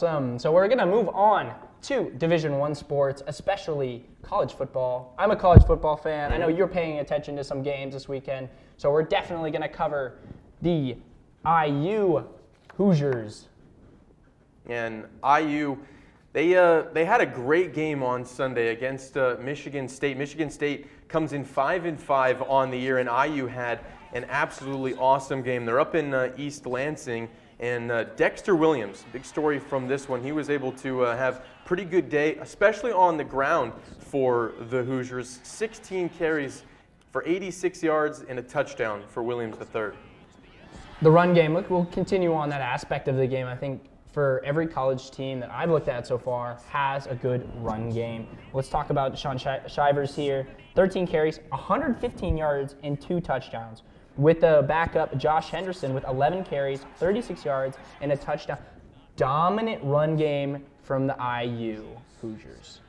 Awesome. So we're going to move on to Division I sports, especially college football. I'm a college football fan. I know you're paying attention to some games this weekend, so we're definitely going to cover the IU Hoosiers. And IU, they had a great game on Sunday against Michigan State. Michigan State comes in 5-5 on the year, and IU had an absolutely awesome game. They're up in East Lansing, and Dexter Williams, big story from this one. He was able to have pretty good day, especially on the ground for the Hoosiers. 16 carries for 86 yards and a touchdown for Williams III. The run game, look, we'll continue on that aspect of the game. I think for every college team that I've looked at so far has a good run game. Let's talk about Deshaun Shivers here. 13 carries, 115 yards, and 2 touchdowns. With the backup, Josh Henderson with 11 carries, 36 yards, and a touchdown. Dominant run game from the IU Hoosiers.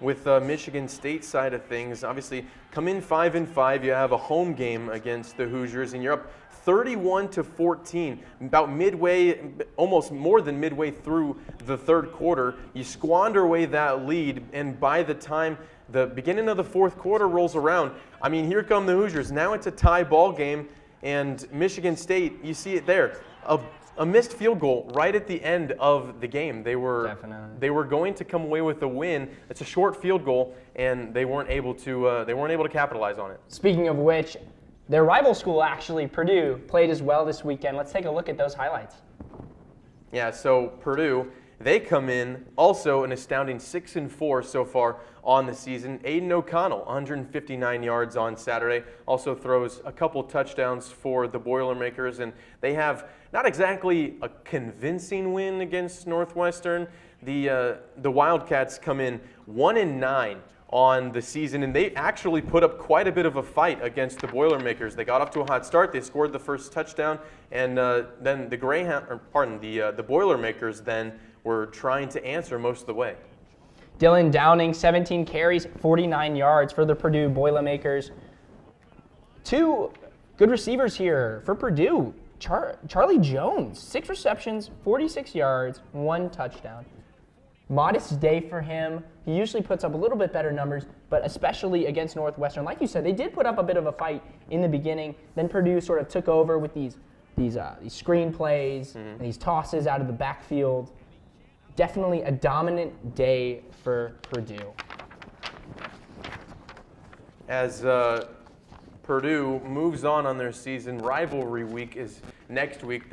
With the Michigan State side of things, obviously come in 5-5. You have a home game against the Hoosiers, and you're up 31-14. About midway, almost more than midway through the third quarter, you squander away that lead, and by the time the beginning of the fourth quarter rolls around, I mean, here come the Hoosiers. Now it's a tie ball game, and Michigan State, you see it there. A missed field goal right at the end of the game. They were going to come away with a win. It's a short field goal, and they weren't able to capitalize on it. Speaking of which, their rival school, actually, Purdue, played as well this weekend. Let's take a look at those highlights. Yeah, so Purdue, they come in also an astounding 6-4 so far on the season. Aiden O'Connell, 159 yards on Saturday, also throws a couple touchdowns for the Boilermakers, and they have not exactly a convincing win against Northwestern. The Wildcats come in 1-9 on the season, and they actually put up quite a bit of a fight against the Boilermakers. They got off to a hot start. They scored the first touchdown, and then the Boilermakers then were trying to answer most of the way. Dylan Downing, 17 carries, 49 yards for the Purdue Boilermakers. 2 good receivers here for Purdue. Charlie Jones, 6 receptions, 46 yards, 1 touchdown. Modest day for him. He usually puts up a little bit better numbers, but especially against Northwestern. Like you said, they did put up a bit of a fight in the beginning. Then Purdue sort of took over with these screen plays and these tosses out of the backfield. Definitely a dominant day for Purdue. As Purdue moves on their season, rivalry week is next week.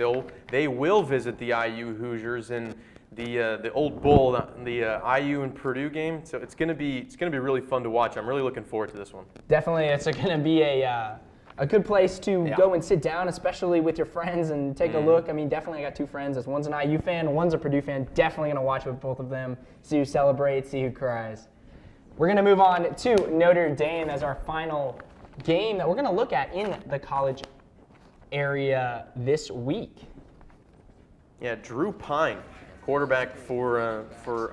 They will visit the IU Hoosiers in the Old Bull, the IU and Purdue game. So it's gonna be really fun to watch. I'm really looking forward to this one. Definitely, it's gonna be a good place to go and sit down, especially with your friends, and take a look. I mean, definitely I got 2 friends. One's an IU fan, one's a Purdue fan. Definitely going to watch with both of them, see who celebrates, see who cries. We're going to move on to Notre Dame as our final game that we're going to look at in the college area this week. Yeah, Drew Pine, quarterback for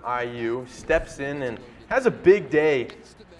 IU, steps in and has a big day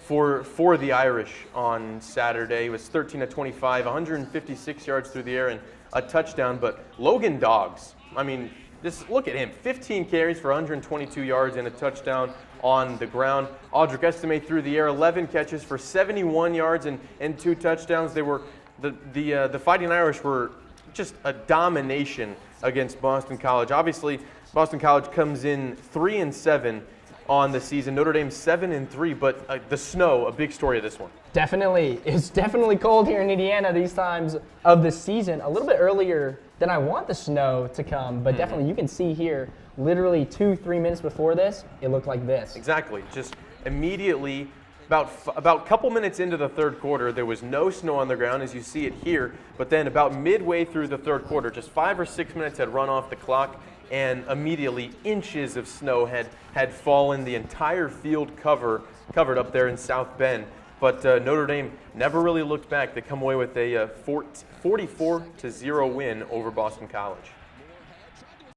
for the Irish on Saturday. It was 13-25, 156 yards through the air and a touchdown. But Logan Doggs, I mean, just look at him. 15 carries for 122 yards and a touchdown on the ground. Audric Estime through the air, 11 catches for 71 yards and 2 touchdowns. They were the Fighting Irish were just a domination against Boston College. Obviously, Boston College comes in 3-7 on the season. Notre Dame 7-3, but the snow, a big story of this one. Definitely. It's definitely cold here in Indiana these times of the season. A little bit earlier than I want the snow to come, but definitely you can see here, literally 2-3 minutes before this, it looked like this. Exactly. Just immediately, about a couple minutes into the third quarter, there was no snow on the ground, as you see it here, but then about midway through the third quarter, just 5 or 6 minutes had run off the clock, and immediately inches of snow had fallen. The entire field covered up there in South Bend. But Notre Dame never really looked back. They come away with a 44-0 win over Boston College.